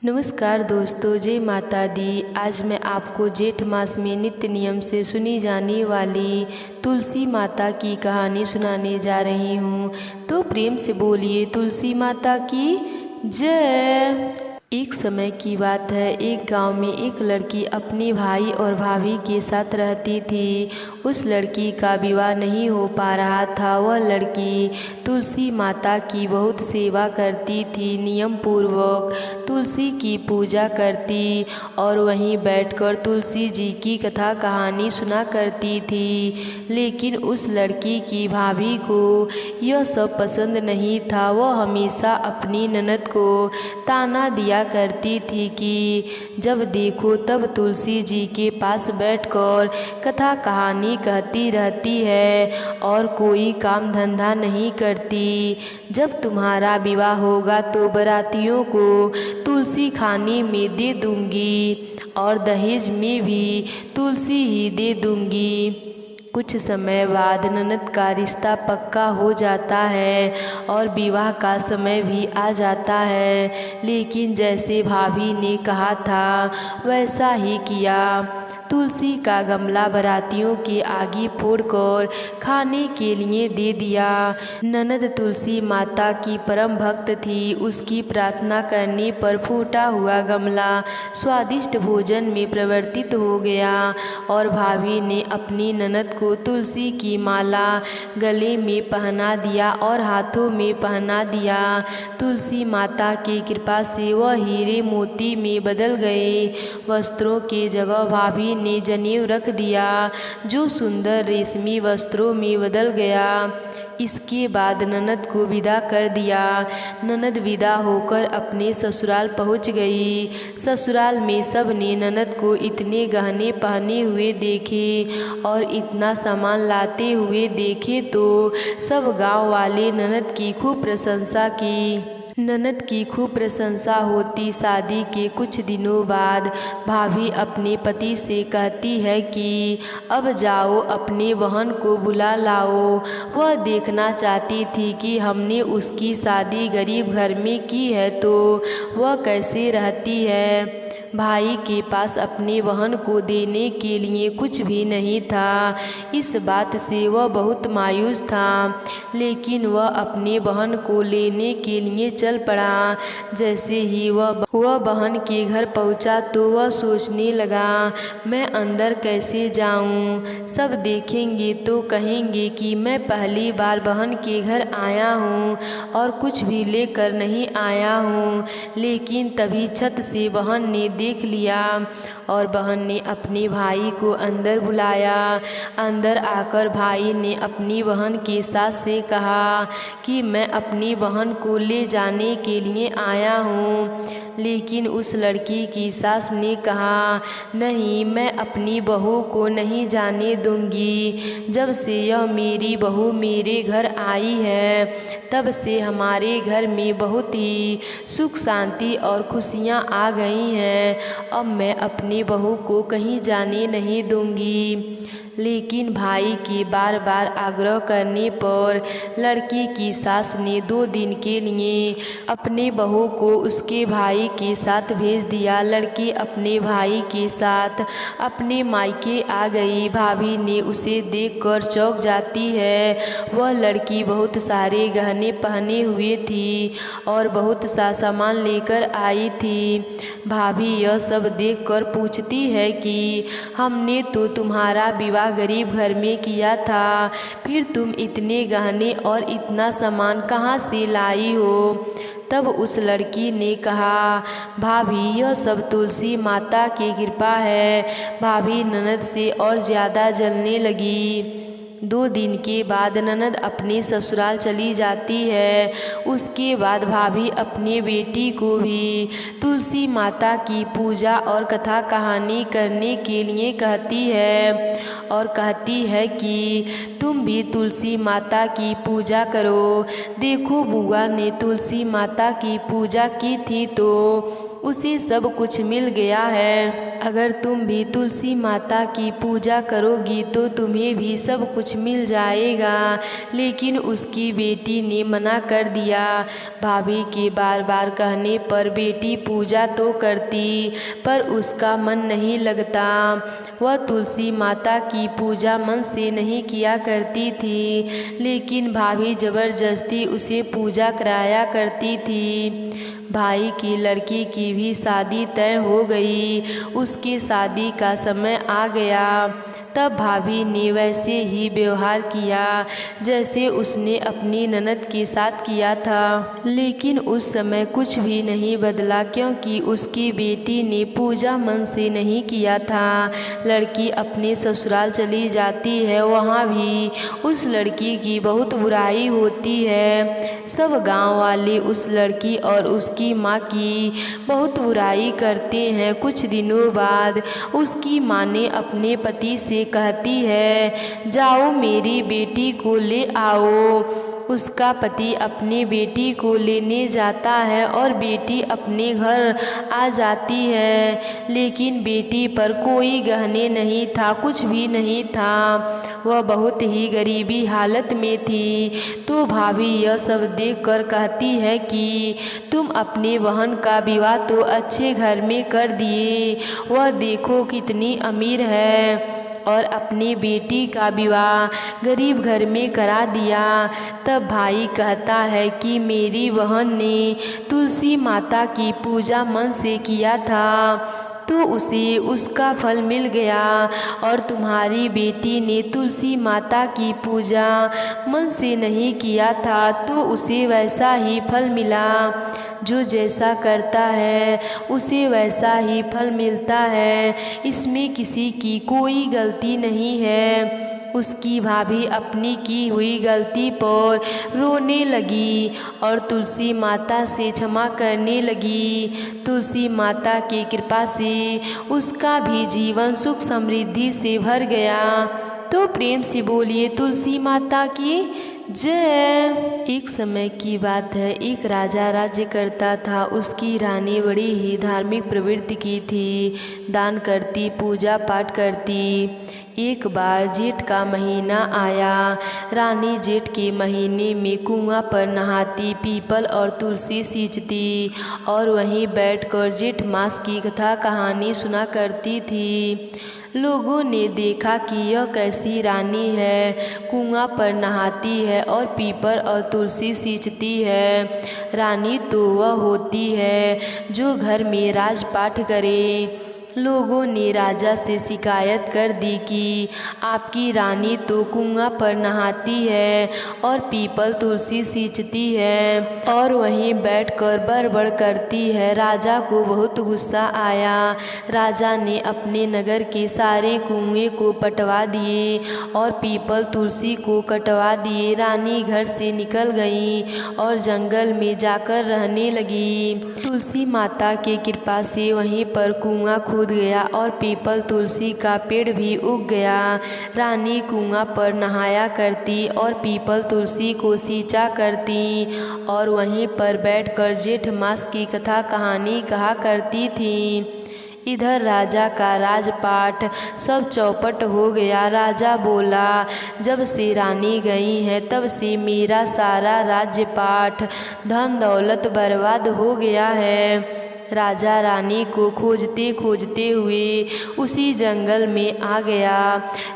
नमस्कार दोस्तों, जय माता दी। आज मैं आपको जेठ मास में नित्य नियम से सुनी जाने वाली तुलसी माता की कहानी सुनाने जा रही हूँ। तो प्रेम से बोलिए तुलसी माता की जय। एक समय की बात है, एक गांव में एक लड़की अपने भाई और भाभी के साथ रहती थी। उस लड़की का विवाह नहीं हो पा रहा था। वह लड़की तुलसी माता की बहुत सेवा करती थी, नियम पूर्वक तुलसी की पूजा करती और वहीं बैठकर तुलसी जी की कथा कहानी सुना करती थी। लेकिन उस लड़की की भाभी को यह सब पसंद नहीं था। वह हमेशा अपनी ननद को ताना दिया करती थी कि जब देखो तब तुलसी जी के पास बैठकर कथा कहानी कहती रहती है और कोई काम धंधा नहीं करती। जब तुम्हारा विवाह होगा तो बारातियों को तुलसी खाने में दे दूंगी और दहेज में भी तुलसी ही दे दूंगी। कुछ समय बाद ननद का रिश्ता पक्का हो जाता है और विवाह का समय भी आ जाता है। लेकिन जैसे भाभी ने कहा था वैसा ही किया। तुलसी का गमला बारातियों के आगे फोड़कर खाने के लिए दे दिया। ननद तुलसी माता की परम भक्त थी। उसकी प्रार्थना करने पर फूटा हुआ गमला स्वादिष्ट भोजन में परिवर्तित हो गया और भाभी ने अपनी ननद को तुलसी की माला गले में पहना दिया और हाथों में पहना दिया। तुलसी माता की कृपा से वह हीरे मोती में बदल गए। वस्त्रों के जगह भाभी ने जनेऊ रख दिया जो सुंदर रेशमी वस्त्रों में बदल गया। इसके बाद ननद को विदा कर दिया। ननद विदा होकर अपने ससुराल पहुंच गई। ससुराल में सब ने ननद को इतने गहने पहने हुए देखे और इतना सामान लाते हुए देखे तो सब गांव वाले ननद की खूब प्रशंसा की। ननद की खूब प्रशंसा होती। शादी के कुछ दिनों बाद भाभी अपने पति से कहती है कि अब जाओ अपने बहन को बुला लाओ। वह देखना चाहती थी कि हमने उसकी शादी गरीब घर में की है तो वह कैसे रहती है। भाई के पास अपनी बहन को देने के लिए कुछ भी नहीं था। इस बात से वह बहुत मायूस था। लेकिन वह अपने बहन को लेने के लिए चल पड़ा। जैसे ही वह बहन के घर पहुंचा तो वह सोचने लगा, मैं अंदर कैसे जाऊं? सब देखेंगे तो कहेंगे कि मैं पहली बार बहन के घर आया हूं और कुछ भी लेकर नहीं आया हूं। लेकिन तभी छत से बहन ने देख लिया और बहन ने अपने भाई को अंदर बुलाया। अंदर आकर भाई ने अपनी बहन के सास से कहा कि मैं अपनी बहन को ले जाने के लिए आया हूँ। लेकिन उस लड़की की सास ने कहा, नहीं, मैं अपनी बहू को नहीं जाने दूंगी। जब से यह मेरी बहू मेरे घर आई है तब से हमारे घर में बहुत ही सुख शांति और खुशियाँ आ गई हैं। अब मैं अपनी बहू को कहीं जाने नहीं दूंगी। लेकिन भाई के बार बार आग्रह करने पर लड़की की सास ने 2 दिन के लिए अपने बहू को उसके भाई के साथ भेज दिया। लड़की अपने भाई के साथ अपने मायके आ गई। भाभी ने उसे देखकर चौंक जाती है। वह लड़की बहुत सारे गहने पहने हुए थी और बहुत सा सामान लेकर आई थी। भाभी यह सब देखकर पूछती है कि हमने तो तुम्हारा विवाह गरीब घर में किया था, फिर तुम इतने गहने और इतना सामान कहाँ से लाई हो? तब उस लड़की ने कहा, भाभी यह सब तुलसी माता की कृपा है। भाभी ननद से और ज़्यादा जलने लगी। 2 दिन के बाद ननद अपने ससुराल चली जाती है। उसके बाद भाभी अपने बेटी को भी तुलसी माता की पूजा और कथा कहानी करने के लिए कहती है और कहती है कि तुम भी तुलसी माता की पूजा करो। देखो बुआ ने तुलसी माता की पूजा की थी तो उसे सब कुछ मिल गया है। अगर तुम भी तुलसी माता की पूजा करोगी तो तुम्हें भी सब कुछ मिल जाएगा। लेकिन उसकी बेटी ने मना कर दिया। भाभी के बार बार कहने पर बेटी पूजा तो करती, पर उसका मन नहीं लगता। वह तुलसी माता की पूजा मन से नहीं किया करती थी, लेकिन भाभी ज़बरदस्ती उसे पूजा कराया करती थी। भाई की लड़की की भी शादी तय हो गई। उसकी शादी का समय आ गया। तब भाभी ने वैसे ही व्यवहार किया जैसे उसने अपनी ननद के साथ किया था। लेकिन उस समय कुछ भी नहीं बदला, क्योंकि उसकी बेटी ने पूजा मन से नहीं किया था। लड़की अपने ससुराल चली जाती है, वहाँ भी उस लड़की की बहुत बुराई होती है। सब गांव वाले उस लड़की और उसकी माँ की बहुत बुराई करते हैं। कुछ दिनों बाद उसकी माँ ने अपने पति से कहती है, जाओ मेरी बेटी को ले आओ। उसका पति अपनी बेटी को लेने जाता है और बेटी अपने घर आ जाती है। लेकिन बेटी पर कोई गहने नहीं था, कुछ भी नहीं था। वह बहुत ही गरीबी हालत में थी। तो भाभी यह सब देखकर कहती है कि तुम अपने बहन का विवाह तो अच्छे घर में कर दिए, वह देखो कितनी अमीर है, और अपनी बेटी का विवाह गरीब घर में करा दिया। तब भाई कहता है कि मेरी बहन ने तुलसी माता की पूजा मन से किया था तो उसे उसका फल मिल गया, और तुम्हारी बेटी ने तुलसी माता की पूजा मन से नहीं किया था तो उसे वैसा ही फल मिला। जो जैसा करता है उसे वैसा ही फल मिलता है, इसमें किसी की कोई गलती नहीं है। उसकी भाभी अपनी की हुई गलती पर रोने लगी और तुलसी माता से क्षमा करने लगी। तुलसी माता की कृपा से उसका भी जीवन सुख समृद्धि से भर गया। तो प्रेम से बोलिए तुलसी माता की जय। एक समय की बात है, एक राजा राज्य करता था। उसकी रानी बड़ी ही धार्मिक प्रवृत्ति की थी, दान करती, पूजा पाठ करती। एक बार जेठ का महीना आया। रानी जेठ के महीने में कुआं पर नहाती, पीपल और तुलसी सींचती और वहीं बैठकर जेठ मास की कथा कहानी सुना करती थी। लोगों ने देखा कि यह कैसी रानी है, कुआं पर नहाती है और पीपल और तुलसी सींचती है। रानी तो वह होती है जो घर में राजपाट करे। लोगों ने राजा से शिकायत कर दी कि आपकी रानी तो कुआं पर नहाती है और पीपल तुलसी सींचती है और वहीं बैठकर बड़बड़ करती है। राजा को बहुत गुस्सा आया। राजा ने अपने नगर के सारे कुएं को पटवा दिए और पीपल तुलसी को कटवा दिए। रानी घर से निकल गई और जंगल में जाकर रहने लगी। तुलसी माता की कृपा से वहीं पर कुआं खुद गया और पीपल तुलसी का पेड़ भी उग गया। रानी कुआं पर नहाया करती और पीपल तुलसी को सींचा करती और वहीं पर बैठकर जेठ मास की कथा कहानी कहा करती थी। इधर राजा का राजपाट सब चौपट हो गया। राजा बोला, जब से रानी गई है तब से मेरा सारा राज्यपाट धन दौलत बर्बाद हो गया है। राजा रानी को खोजते खोजते हुए उसी जंगल में आ गया।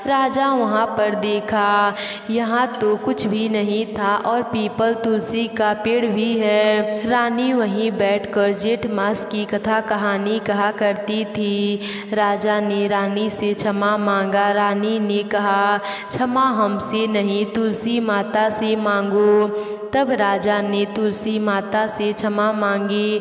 राजा वहाँ पर देखा, यहाँ तो कुछ भी नहीं था और पीपल तुलसी का पेड़ भी है। रानी वहीं बैठकर जेठ मास की कथा कहानी कहा करती थी। राजा ने रानी से क्षमा मांगा। रानी ने कहा, क्षमा हमसे नहीं, तुलसी माता से मांगो। तब राजा ने तुलसी माता से क्षमा मांगी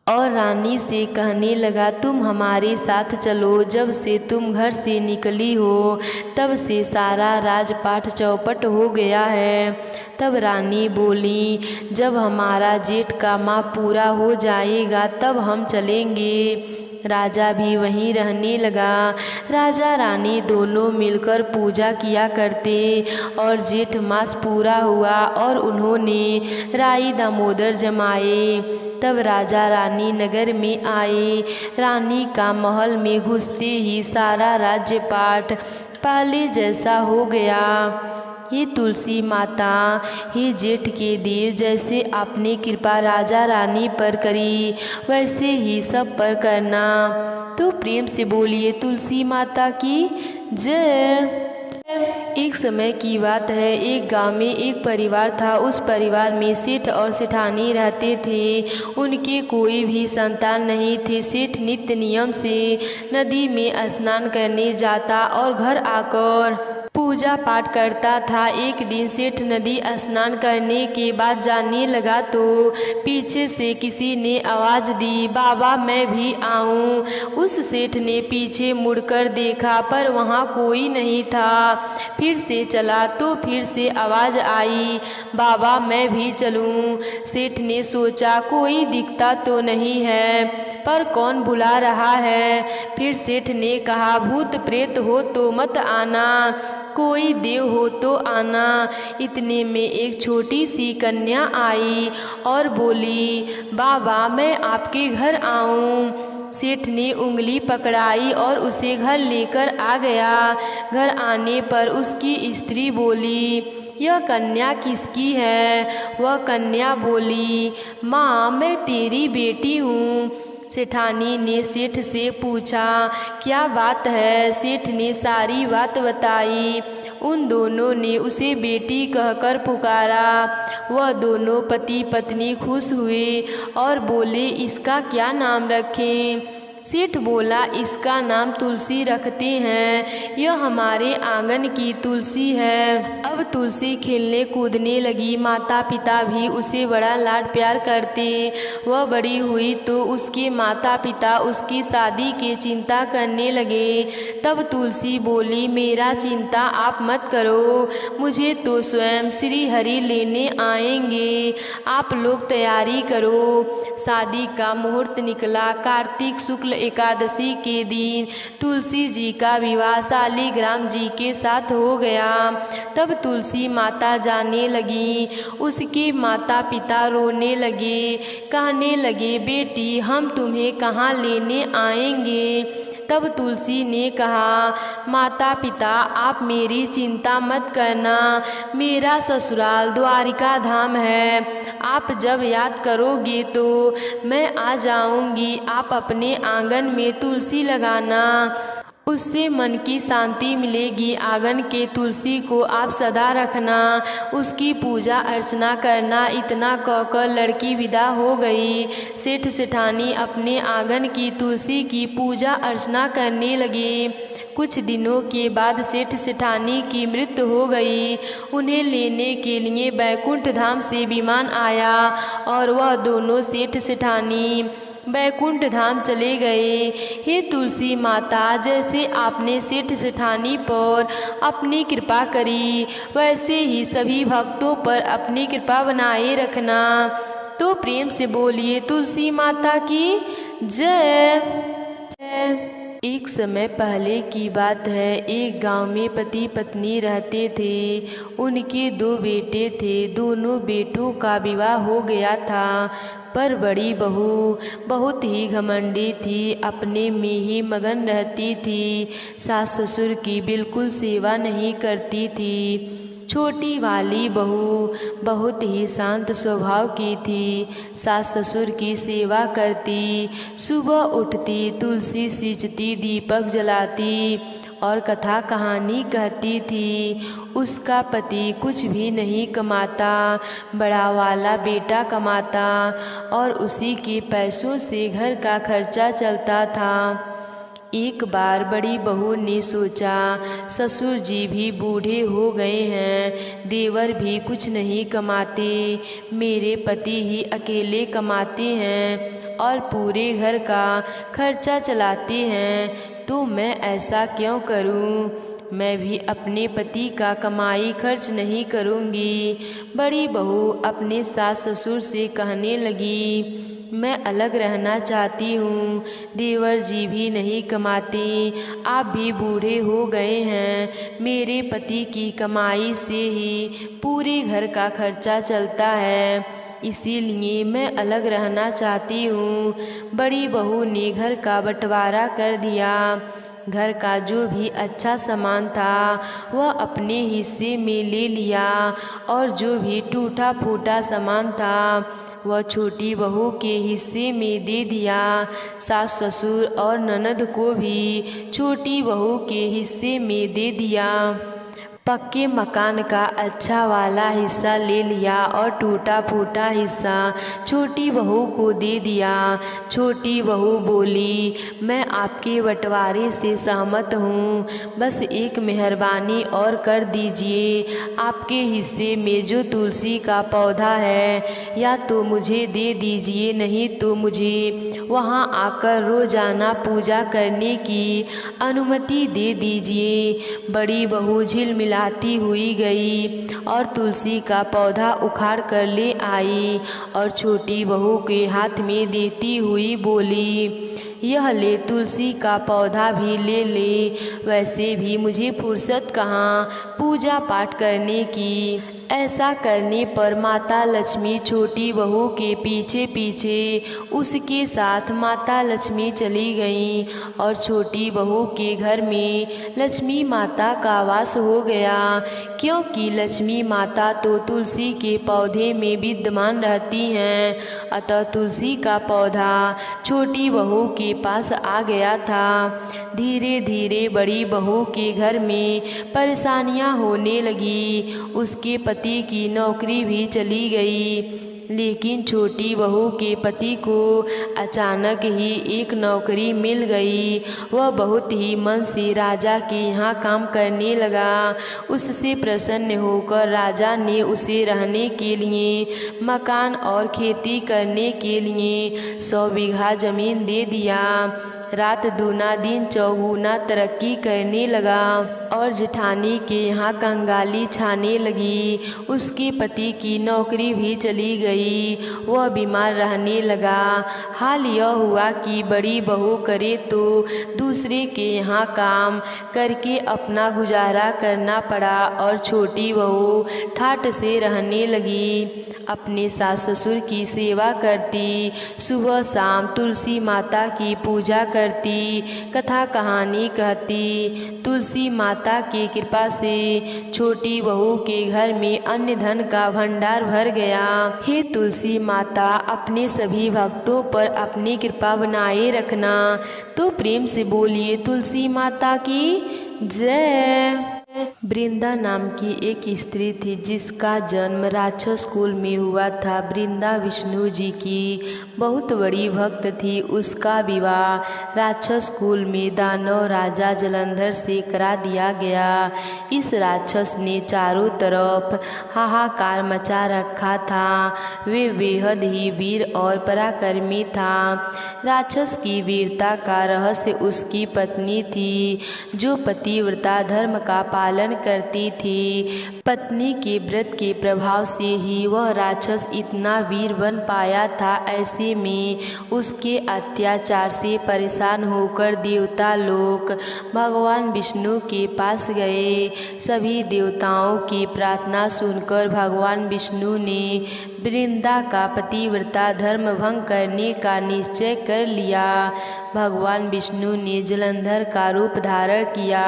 और रानी से कहने लगा, तुम हमारे साथ चलो। जब से तुम घर से निकली हो तब से सारा राजपाट चौपट हो गया है। तब रानी बोली, जब हमारा जेठ का माह पूरा हो जाएगा तब हम चलेंगे। राजा भी वहीं रहने लगा। राजा रानी दोनों मिलकर पूजा किया करते और जेठ मास पूरा हुआ और उन्होंने राई दामोदर जमाए। तब राजा रानी नगर में आए। रानी का महल में घुसते ही सारा राज्यपाट पहले जैसा हो गया। हे तुलसी माता, हे जेठ के देव, जैसे आपने कृपा राजा रानी पर करी वैसे ही सब पर करना। तो प्रेम से बोलिए तुलसी माता की जय। एक समय की बात है, एक गांव में एक परिवार था। उस परिवार में सेठ और सेठानी रहते थे। उनके कोई भी संतान नहीं थे। सेठ नित्य नियम से नदी में स्नान करने जाता और घर आकर पूजा पाठ करता था। एक दिन सेठ नदी स्नान करने के बाद जाने लगा तो पीछे से किसी ने आवाज़ दी, बाबा मैं भी आऊं। उस सेठ ने पीछे मुड़कर देखा पर वहाँ कोई नहीं था। फिर से चला तो फिर से आवाज़ आई, बाबा मैं भी चलूं। सेठ ने सोचा कोई दिखता तो नहीं है, पर कौन बुला रहा है। फिर सेठ ने कहा, भूत प्रेत हो तो मत आना, कोई देव हो तो आना। इतने में एक छोटी सी कन्या आई और बोली, बाबा मैं आपके घर आऊं। सेठ ने उंगली पकड़ाई और उसे घर लेकर आ गया। घर आने पर उसकी स्त्री बोली, यह कन्या किसकी है। वह कन्या बोली, माँ मैं तेरी बेटी हूँ। सेठानी ने सेठ से पूछा, क्या बात है। सेठ ने सारी बात बताई। उन दोनों ने उसे बेटी कहकर पुकारा। वह दोनों पति पत्नी खुश हुए और बोले, इसका क्या नाम रखें। सेठ बोला, इसका नाम तुलसी रखते हैं, यह हमारे आंगन की तुलसी है। अब तुलसी खेलने कूदने लगी। माता पिता भी उसे बड़ा लाड प्यार करते। वह बड़ी हुई तो उसके माता पिता उसकी शादी की चिंता करने लगे। तब तुलसी बोली, मेरा चिंता आप मत करो, मुझे तो स्वयं श्री हरि लेने आएंगे, आप लोग तैयारी करो। शादी का मुहूर्त निकला। कार्तिक शुक्ल एकादशी के दिन तुलसी जी का विवाह शालिग्राम जी के साथ हो गया। तब तुलसी माता जाने लगी। उसके माता पिता रोने लगे, कहने लगे, बेटी हम तुम्हें कहाँ लेने आएंगे। तब तुलसी ने कहा, माता पिता आप मेरी चिंता मत करना, मेरा ससुराल द्वारिका धाम है, आप जब याद करोगे तो मैं आ जाऊंगी। आप अपने आंगन में तुलसी लगाना, उससे मन की शांति मिलेगी। आंगन के तुलसी को आप सदा रखना, उसकी पूजा अर्चना करना। इतना कहकर लड़की विदा हो गई। सेठ सेठानी अपने आंगन की तुलसी की पूजा अर्चना करने लगे। कुछ दिनों के बाद सेठ सेठानी की मृत्यु हो गई। उन्हें लेने के लिए बैकुंठ धाम से विमान आया और वह दोनों सेठ सेठानी बैकुंठ धाम चले गए। हे तुलसी माता, जैसे आपने सेठ सेठानी पर अपनी कृपा करी वैसे ही सभी भक्तों पर अपनी कृपा बनाए रखना। तो प्रेम से बोलिए तुलसी माता की जय। एक समय पहले की बात है। एक गांव में पति पत्नी रहते थे। उनके 2 बेटे थे। दोनों बेटों का विवाह हो गया था, पर बड़ी बहू बहुत ही घमंडी थी, अपने में ही मगन रहती थी, सास ससुर की बिल्कुल सेवा नहीं करती थी। छोटी वाली बहू बहुत ही शांत स्वभाव की थी, सास ससुर की सेवा करती, सुबह उठती, तुलसी सींचती, दीपक जलाती और कथा कहानी कहती थी। उसका पति कुछ भी नहीं कमाता, बड़ा वाला बेटा कमाता और उसी के पैसों से घर का खर्चा चलता था। एक बार बड़ी बहू ने सोचा, ससुर जी भी बूढ़े हो गए हैं, देवर भी कुछ नहीं कमाते, मेरे पति ही अकेले कमाते हैं और पूरे घर का खर्चा चलाते हैं, तो मैं ऐसा क्यों करूं? मैं भी अपने पति का कमाई खर्च नहीं करूंगी। बड़ी बहू अपने सास ससुर से कहने लगी, मैं अलग रहना चाहती हूँ, देवर जी भी नहीं कमाते, आप भी बूढ़े हो गए हैं, मेरे पति की कमाई से ही पूरे घर का खर्चा चलता है, इसीलिए मैं अलग रहना चाहती हूँ। बड़ी बहू ने घर का बंटवारा कर दिया। घर का जो भी अच्छा सामान था वह अपने हिस्से में ले लिया और जो भी टूटा फूटा सामान था वह छोटी बहू के हिस्से में दे दिया। सास ससुर और ननद को भी छोटी बहू के हिस्से में दे दिया। पक्के मकान का अच्छा वाला हिस्सा ले लिया और टूटा फूटा हिस्सा छोटी बहू को दे दिया। छोटी बहू बोली, मैं आपके बंटवारे से सहमत हूँ, बस एक मेहरबानी और कर दीजिए। आपके हिस्से में जो तुलसी का पौधा है या तो मुझे दे दीजिए, नहीं तो मुझे वहाँ आकर रोज़ाना पूजा करने की अनुमति दे दीजिए। बड़ी बहू झिलमिलाती हुई गई और तुलसी का पौधा उखाड़ कर ले आई और छोटी बहू के हाथ में देती हुई बोली, यह ले, तुलसी का पौधा भी ले ले। वैसे भी मुझे फुर्सत कहाँ पूजा पाठ करने की। ऐसा करने पर माता लक्ष्मी छोटी बहू के पीछे पीछे उसके साथ माता लक्ष्मी चली गईं और छोटी बहू के घर में लक्ष्मी माता का वास हो गया, क्योंकि लक्ष्मी माता तो तुलसी के पौधे में विद्यमान रहती हैं। अतः तुलसी का पौधा छोटी बहू के पास आ गया था। धीरे धीरे बड़ी बहू के घर में परेशानियां होने लगी। उसके पति की नौकरी भी चली गई, लेकिन छोटी बहू के पति को अचानक ही एक नौकरी मिल गई। वह बहुत ही मन से राजा के यहाँ काम करने लगा। उससे प्रसन्न होकर राजा ने उसे रहने के लिए मकान और खेती करने के लिए 100 बीघा ज़मीन दे दिया। रात दूना दिन चौगुना तरक्की करने लगा और जेठानी के यहाँ कंगाली छाने लगी। उसके पति की नौकरी भी चली गई, वह बीमार रहने लगा। हाल यह हुआ कि बड़ी बहू करे तो दूसरे के यहाँ काम करके अपना गुजारा करना पड़ा और छोटी बहू ठाठ से रहने लगी। अपने सास ससुर की सेवा करती, सुबह शाम तुलसी माता की पूजा करती, कथा कहानी कहती। तुलसी माता की कृपा से छोटी बहू के घर में अन्न धन का भंडार भर गया। हे तुलसी माता, अपने सभी भक्तों पर अपनी कृपा बनाए रखना। तो प्रेम से बोलिए तुलसी माता की जय। वृंदा नाम की एक स्त्री थी जिसका जन्म राक्षस कुल में हुआ था। वृंदा विष्णु जी की बहुत बड़ी भक्त थी। उसका विवाह राक्षस कुल में दानव राजा जलंधर से करा दिया गया। इस राक्षस ने चारों तरफ हाहाकार मचा रखा था। वे बेहद ही वीर और पराक्रमी था। राक्षस की वीरता का रहस्य उसकी पत्नी थी, जो पतिव्रता धर्म का पालन करती थी। पत्नी के व्रत के प्रभाव से ही वह राक्षस इतना वीर बन पाया था। ऐसे में उसके अत्याचार से परेशान होकर देवता लोग भगवान विष्णु के पास गए। सभी देवताओं की प्रार्थना सुनकर भगवान विष्णु ने वृंदा का पतिव्रता धर्म भंग करने का निश्चय कर लिया। भगवान विष्णु ने जलंधर का रूप धारण किया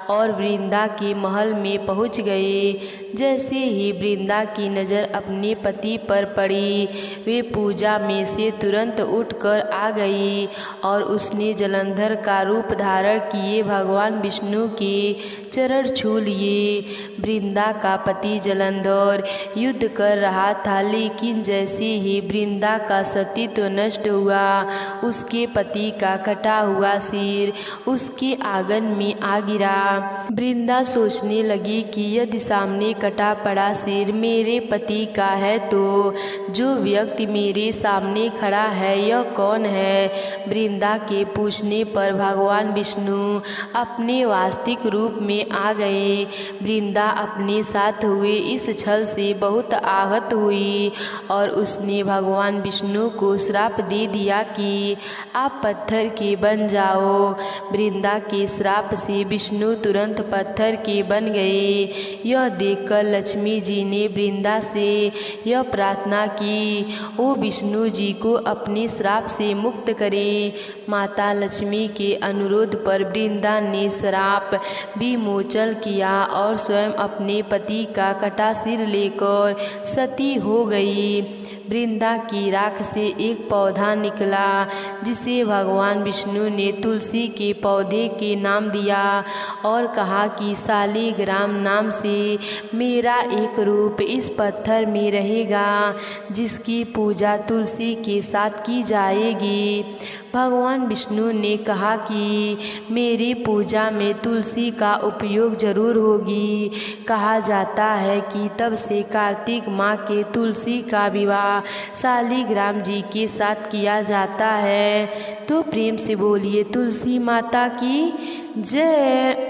और वृंदा के महल में पहुंच गए। जैसे ही वृंदा की नज़र अपने पति पर पड़ी, वे पूजा में से तुरंत उठकर आ गई और उसने जलंधर का रूप धारण किए भगवान विष्णु के चरण छू लिए। वृंदा का पति जलंधर युद्ध कर रहा था, लेकिन जैसे ही वृंदा का सतीत्व नष्ट हुआ, उसके पति का कटा हुआ सिर उसके आंगन में आ गिरा। वृंदा सोचने लगी कि यदि सामने कटा पड़ा सिर मेरे पति का है तो जो व्यक्ति मेरे सामने खड़ा है यह कौन है। वृंदा के पूछने पर भगवान विष्णु अपने वास्तविक रूप में आ गए। वृंदा अपने साथ हुए इस छल से बहुत आहत हुई। होगी और उसने भगवान विष्णु को श्राप दे दिया कि आप पत्थर के बन जाओ। वृंदा के श्राप से विष्णु तुरंत पत्थर के बन गए। यह देखकर लक्ष्मी जी ने वृंदा से यह प्रार्थना की, ओ विष्णु जी को अपने श्राप से मुक्त करें। माता लक्ष्मी के अनुरोध पर वृंदा ने श्राप विमोचन किया और स्वयं अपने पति का कटा सिर लेकर सती हो गई। वृंदा की राख से एक पौधा निकला जिसे भगवान विष्णु ने तुलसी के पौधे के नाम दिया और कहा कि शालिग्राम नाम से मेरा एक रूप इस पत्थर में रहेगा जिसकी पूजा तुलसी के साथ की जाएगी। भगवान विष्णु ने कहा कि मेरी पूजा में तुलसी का उपयोग जरूर होगी। कहा जाता है कि तब से कार्तिक माह के तुलसी का विवाह शालिग्राम जी के साथ किया जाता है। तो प्रेम से बोलिए तुलसी माता की जय।